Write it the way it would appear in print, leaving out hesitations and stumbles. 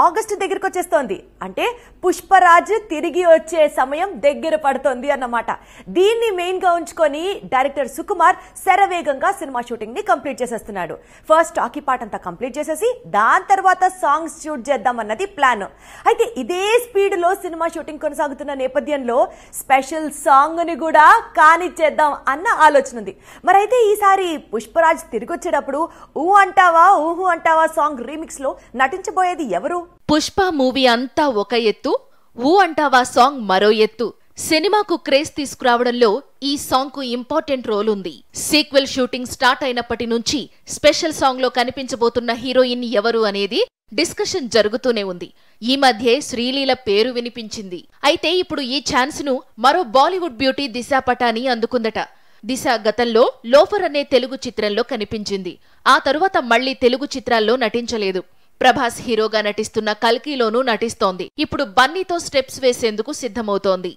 August దగ్గరికి వచ్చేస్తోంది. అంటే పుష్పరాజ్ తిరిగి వచ్చే సమయం దగ్గర పడుతోంది అన్నమాట. దీన్ని మెయిన్ గా ఉంచుకొని డైరెక్టర్ సుకుమార్ శరవేగంగా సినిమా షూటింగ్ ని కంప్లీట్ చేసేస్తున్నాడు. ఫస్ట్ టాకీ పార్ట్ అంతా కంప్లీట్ చేసేసి దాని తర్వాత సాంగ్స్ షూట్ చేద్దామన్నది ప్లాన్. అయితే ఇదే స్పీడ్ లో సినిమా షూటింగ్ కొనసాగుతున్న నేపథ్యంలో స్పెషల్ సాంగ్ ని కూడా కానిచ్చేద్దాం అన్న ఆలోచన ఉంది. మరైతే ఈసారి పుష్పరాజ్ తిరిగి వచ్చేటప్పుడు ఊ అంటావా ఊహు అంటావా సాంగ్ రీమిక్స్ లో నటించబోయేది ఎవరు? పుష్ప మూవీ అంతా ఒక ఎత్తు, ఊ అంటావా సాంగ్ మరో ఎత్తు. సినిమాకు క్రేజ్ తీసుకురావడంలో ఈ సాంగ్ కు ఇంపార్టెంట్ రోల్ ఉంది. సీక్వెల్ షూటింగ్ స్టార్ట్ అయినప్పటి నుంచి స్పెషల్ సాంగ్ లో కనిపించబోతున్న హీరోయిన్ ఎవరు అనేది డిస్కషన్ జరుగుతూనే ఉంది. ఈ మధ్యే శ్రీలీల పేరు వినిపించింది. అయితే ఇప్పుడు ఈ ఛాన్స్ ను మరో బాలీవుడ్ బ్యూటీ దిశా పటాని అందుకుందట. దిశ గతంలో లోఫర్ అనే తెలుగు చిత్రంలో కనిపించింది. ఆ తరువాత మళ్లీ తెలుగు చిత్రాల్లో నటించలేదు. ప్రభాస్ హీరోగా నటిస్తున్న కల్కిలోనూ నటిస్తోంది. ఇప్పుడు బన్నీతో స్టెప్స్ వేసేందుకు సిద్ధమవుతోంది.